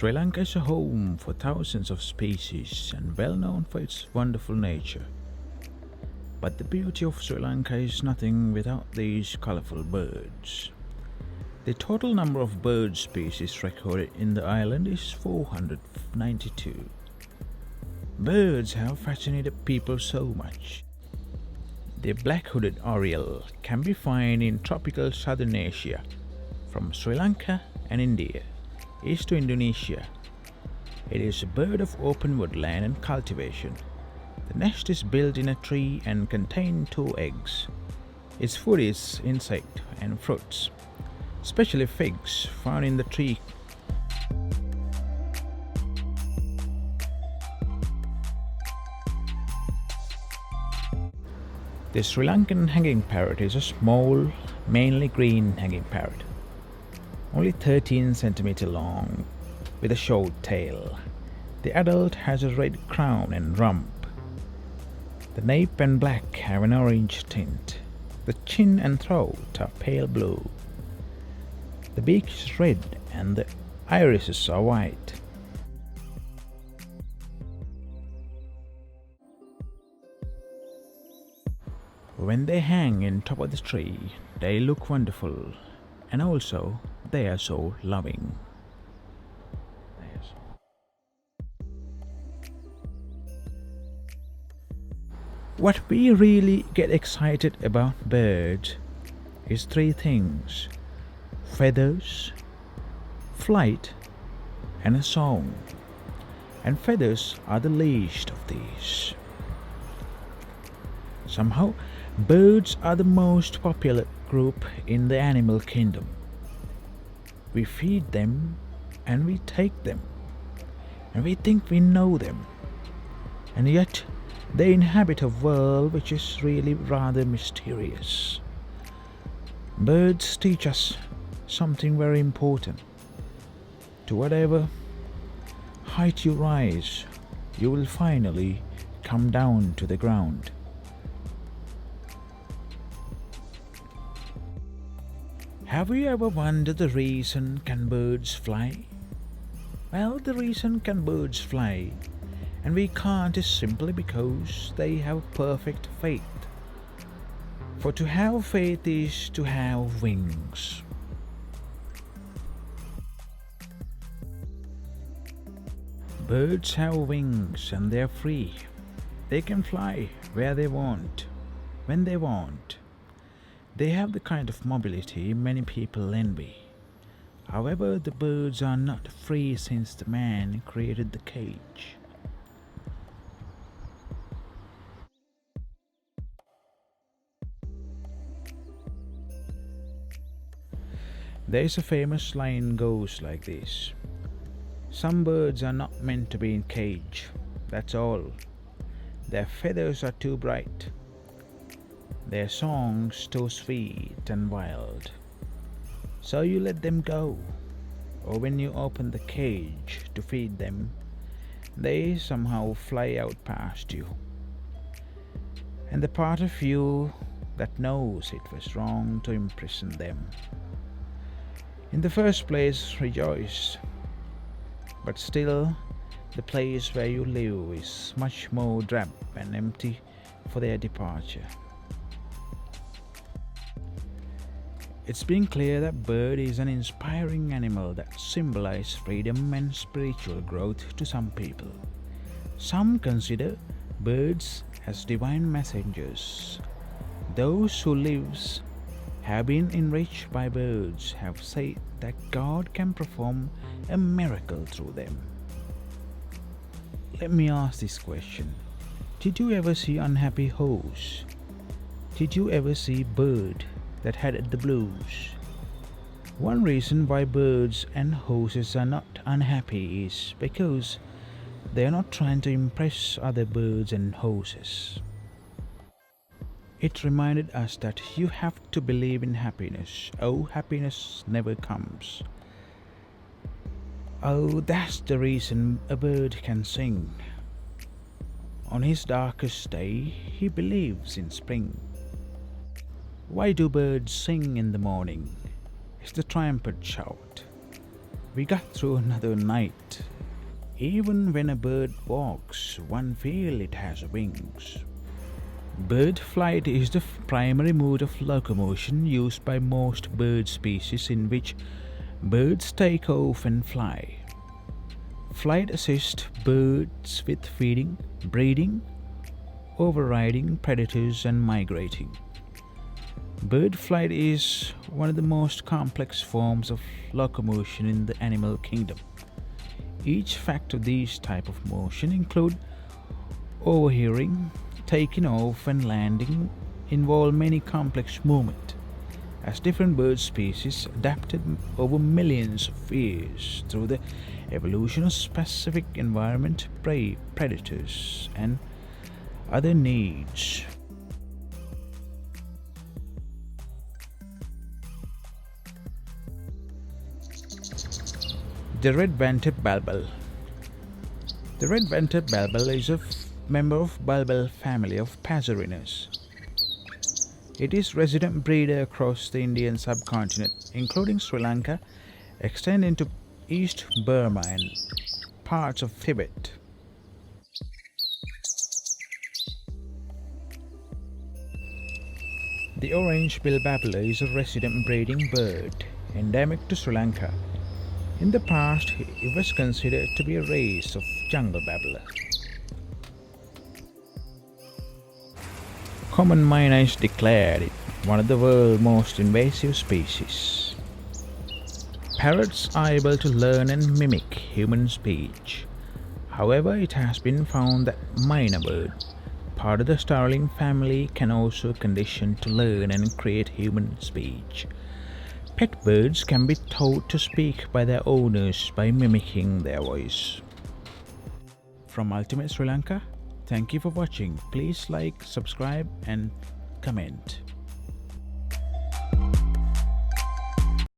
Sri Lanka is a home for thousands of species and well known for its wonderful nature. But the beauty of Sri Lanka is nothing without these colorful birds. The total number of bird species recorded in the island is 492. Birds have fascinated people so much. The black-hooded Oriole can be found in tropical southern Asia, from Sri Lanka and India, east to Indonesia. It is a bird of open woodland and cultivation. The nest is built in a tree and contains 2 eggs. Its food is insect and fruits, especially figs found in the tree. The Sri Lankan hanging parrot is a small, mainly green hanging parrot, only 13 cm long, with a short tail. The adult has a red crown and rump. The nape and back have an orange tint. The chin and throat are pale blue. The beak is red and the irises are white. When they hang in top of the tree, they look wonderful, and also they are so loving. What we really get excited about birds is 3 things: feathers, flight, and a song. And feathers are the least of these. Somehow, birds are the most popular group in the animal kingdom. We feed them and we take them, and we think we know them, and yet they inhabit a world which is really rather mysterious. Birds teach us something very important. To whatever height you rise, you will finally come down to the ground. Have you ever wondered the reason can birds fly? Well, the reason can birds fly and we can't is simply because they have perfect faith. For to have faith is to have wings. Birds have wings and they are free. They can fly where they want, when they want. They have the kind of mobility many people envy. However, the birds are not free since the man created the cage. There is a famous line goes like this: some birds are not meant to be in cage, that's all. Their feathers are too bright, their songs too sweet and wild. So you let them go, or when you open the cage to feed them, they somehow fly out past you. And the part of you that knows it was wrong to imprison them, in the first place, rejoice. But still, the place where you live is much more drab and empty for their departure. It's been clear that bird is an inspiring animal that symbolizes freedom and spiritual growth to some people. Some consider birds as divine messengers. Those who lives have been enriched by birds have said that God can perform a miracle through them. Let me ask this question. Did you ever see unhappy horse? Did you ever see bird that had the blues? One reason why birds and horses are not unhappy is because they are not trying to impress other birds and horses. It reminded us that you have to believe in happiness. Oh, happiness never comes. Oh, that's the reason a bird can sing. On his darkest day, he believes in spring. Why do birds sing in the morning? It's the trumpet shout. We got through another night. Even when a bird walks, one feels it has wings. Bird flight is the primary mode of locomotion used by most bird species, in which birds take off and fly. Flight assists birds with feeding, breeding, overriding predators, and migrating. Bird flight is one of the most complex forms of locomotion in the animal kingdom. Each fact of these type of motion include overhearing, taking off, and landing involve many complex movement, as different bird species adapted over millions of years through the evolution of specific environment, prey, predators, and other needs. The red-vented bulbul. The red-vented bulbul is a member of bulbul family of passerines. It is resident breeder across the Indian subcontinent, including Sri Lanka, extend into East Burma and parts of Tibet. The orange-billed babbler is a resident breeding bird, endemic to Sri Lanka. In the past, it was considered to be a race of jungle babbler. Common myna is declared one of the world's most invasive species. Parrots are able to learn and mimic human speech. However, it has been found that myna bird, part of the starling family, can also condition to learn and create human speech. Pet birds can be taught to speak by their owners by mimicking their voice. From Ultimate Sri Lanka, thank you for watching. Please like, subscribe, and comment.